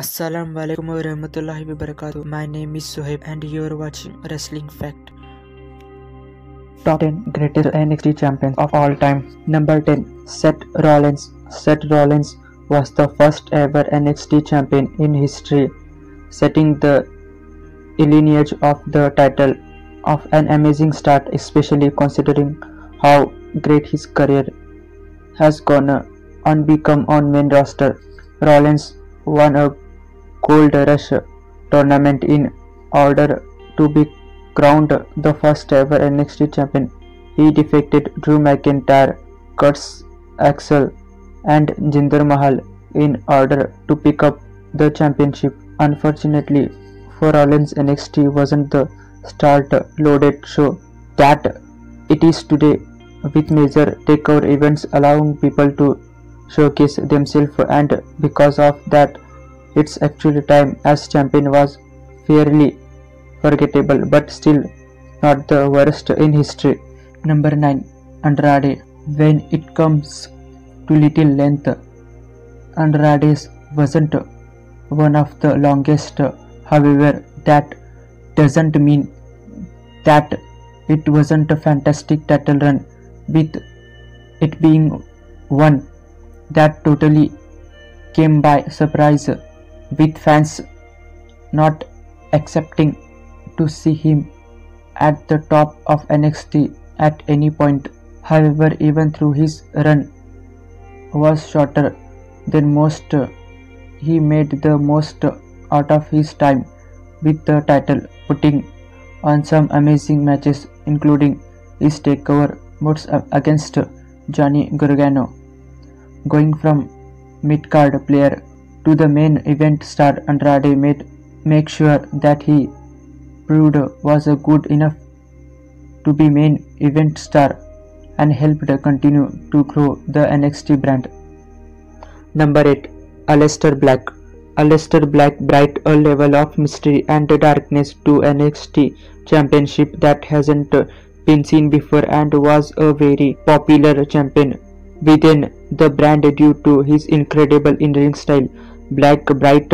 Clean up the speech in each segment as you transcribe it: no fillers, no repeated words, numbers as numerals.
Assalamualaikum warahmatullahi wabarakatuh. My name is Soheb and you're watching Wrestling Fact. Top 10 greatest NXT champions of all time. Number 10. Seth Rollins. Seth Rollins was the first ever NXT champion in history, setting the lineage of the title of an amazing start, especially considering how great his career has gone on become on main roster. Rollins won a Gold Rush tournament in order to be crowned the first ever NXT champion. He defeated Drew McIntyre, Kurt Axel, and Jinder Mahal in order to pick up the championship. Unfortunately for Rollins, NXT wasn't the start-loaded show that it is today, with major takeover events allowing people to showcase themselves, and because of that its actual time as champion was fairly forgettable, but still not the worst in history. Number 9. Andrade. When it comes to little length, Andrade wasn't one of the longest. However, that doesn't mean that it wasn't a fantastic title run, with it being one that totally came by surprise, with fans not accepting to see him at the top of NXT at any point. However, even though his run was shorter than most, he made the most out of his time with the title, putting on some amazing matches, including his takeover bouts against Johnny Gargano. Going from mid-card player to the main event star, Andrade make sure that he proved was good enough to be main event star and helped continue to grow the NXT brand. Number 8. Aleister Black. Aleister Black brought a level of mystery and darkness to NXT championship that hasn't been seen before, and was a very popular champion within the brand due to his incredible in-ring style. Black brought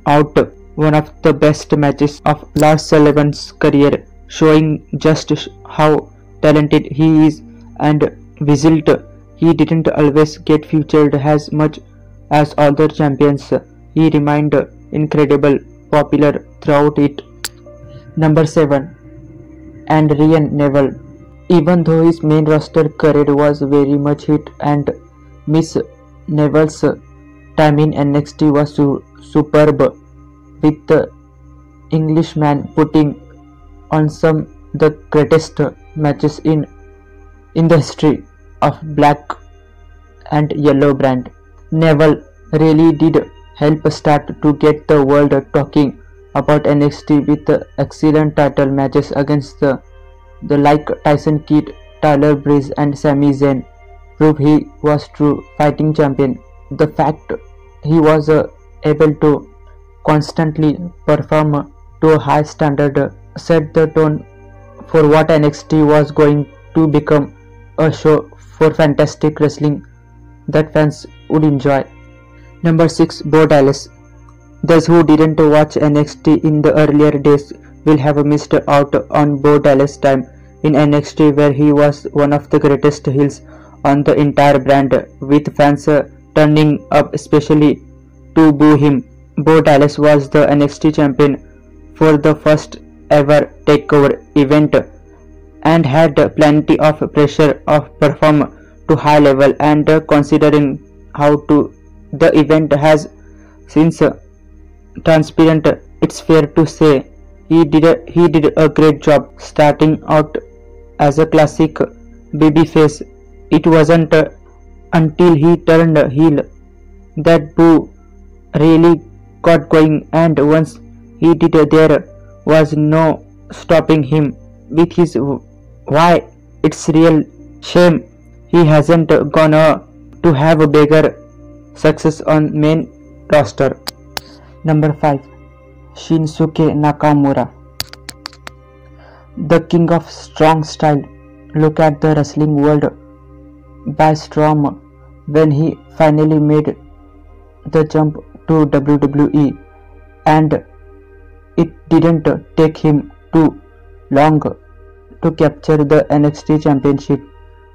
out one of the best matches of Lars Sullivan's career, showing just how talented he is and whistled. He didn't always get featured as much as other champions. He remained incredibly popular throughout it. Number 7. Andrea Neville. Even though his main roster career was very much hit and miss, Neville's time in NXT was superb, with the Englishman putting on some the greatest matches in the history of Black and Yellow brand. Neville really did help start to get the world talking about NXT with excellent title matches against the like Tyson Kidd, Tyler Breeze, and Sami Zayn. Prove he was true fighting champion. The fact he was able to constantly perform to a high standard set the tone for what NXT was going to become, a show for fantastic wrestling that fans would enjoy. Number 6. Bo Dallas. Those who didn't watch NXT in the earlier days will have missed out on Bo Dallas' time in NXT, where he was one of the greatest heels on the entire brand, with fans turning up especially to boo him. Bo Dallas was the NXT champion for the first ever takeover event and had plenty of pressure of perform to high level, and considering how to the event has since transparent, it's fair to say he did a great job starting out as a classic babyface. It wasn't until he turned heel that Boo really got going, and once he did, there was no stopping him with his why. It's real shame he hasn't gone to have a bigger success on main roster. Number 5. Shinsuke Nakamura. The king of strong style. Look at the wrestling world by storm when he finally made the jump to WWE, and it didn't take him too long to capture the NXT Championship,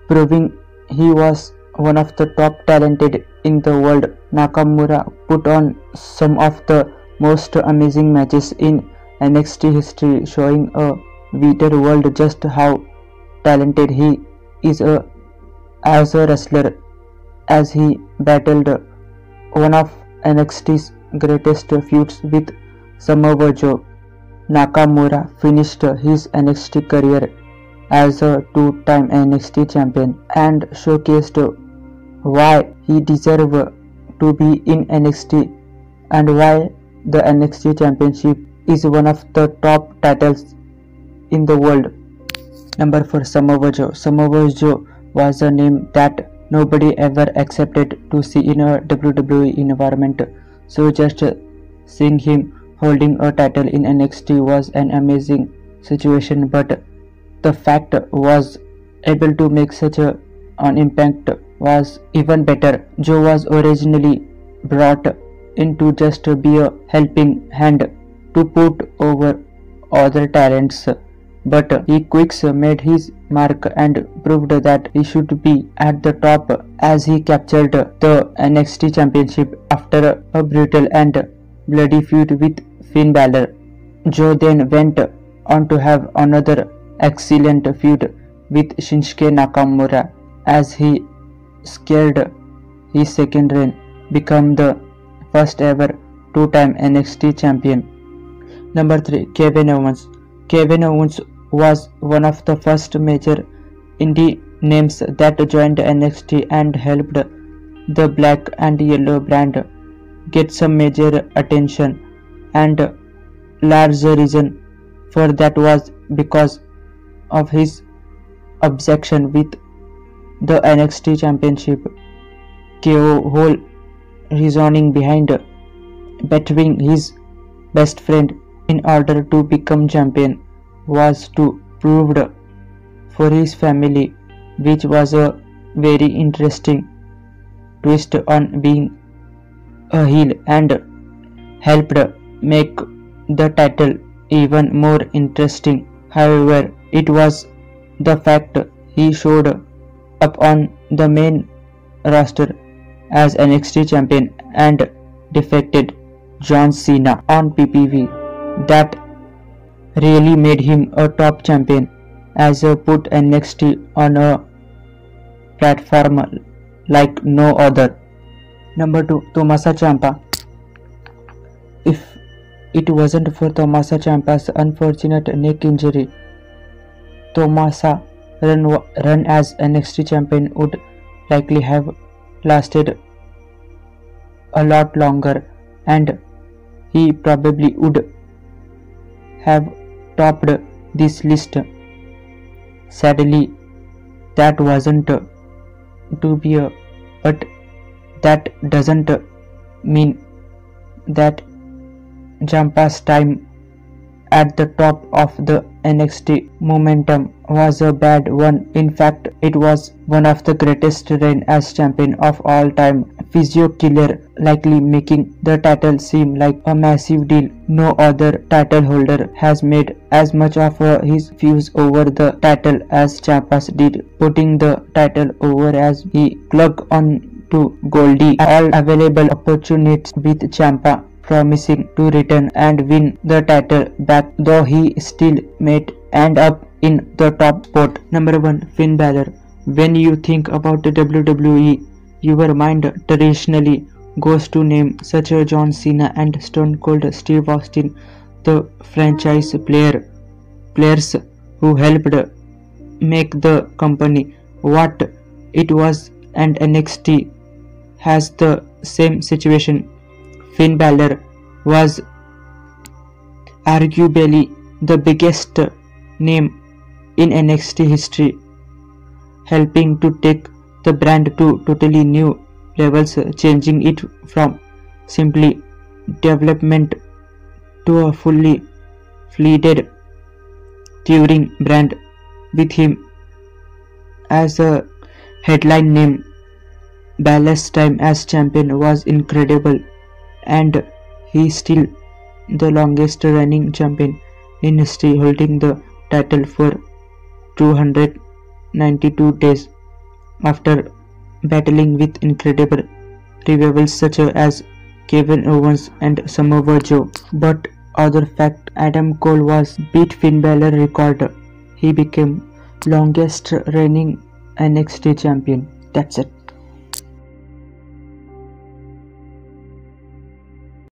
proving he was one of the top talented in the world. Nakamura put on some of the most amazing matches in NXT history, showing a wider world just how talented he is as a wrestler. As he battled one of NXT's greatest feuds with Samoa Joe, Nakamura finished his NXT career as a two-time NXT champion and showcased why he deserved to be in NXT and why the NXT Championship is one of the top titles in the world. Number 4. Samoa Joe. Samoa Joe was a name that nobody ever accepted to see in a WWE environment, so just seeing him holding a title in NXT was an amazing situation, but the fact was able to make such an impact was even better. Joe was originally brought in to just be a helping hand to put over other talents, but he quickly made his mark and proved that he should be at the top as he captured the NXT Championship after a brutal and bloody feud with Finn Balor. Joe then went on to have another excellent feud with Shinsuke Nakamura as he secured his second reign, become the first ever two-time NXT champion. Number 3. Kevin Owens. Kevin Owens was one of the first major indie names that joined NXT and helped the black and yellow brand get some major attention, and large reason for that was because of his obsession with the NXT Championship. KO whole reasoning behind bettering his best friend in order to become champion was to prove for his family, which was a very interesting twist on being a heel and helped make the title even more interesting. However, it was the fact he showed up on the main roster as NXT champion and defeated John Cena on PPV that really made him a top champion, as put NXT on a platform like no other. Number 2. Tommaso Ciampa. If it wasn't for Tommaso Ciampa's unfortunate neck injury, Tommaso's run as NXT champion would likely have lasted a lot longer, and he probably would have topped this list. Sadly, that wasn't to be, but that doesn't mean that Ciampa's time at the top of the NXT momentum was a bad one. In fact, it was one of the greatest reign as champion of all time. Physio killer, likely making the title seem like a massive deal. No other title holder has made as much of his fuse over the title as Ciampa did, putting the title over as he clung on to Goldie all available opportunities, with Ciampa promising to return and win the title back, though he still might end up in the top spot. Number 1. Finn Balor. When you think about the WWE, your mind traditionally goes to names such as John Cena and Stone Cold Steve Austin, the franchise players who helped make the company what it was, and NXT has the same situation. Finn Balor was arguably the biggest name in NXT history, helping to take the brand to totally new levels, changing it from simply development to a fully fledged touring brand. With him as a headline name, Balor's time as champion was incredible, and he is still the longest reigning champion in history, holding the title for 292 days after battling with incredible rivals such as Kevin Owens and Samoa Joe. But other fact, Adam Cole was beat Finn Balor record. He became longest reigning NXT champion. That's it.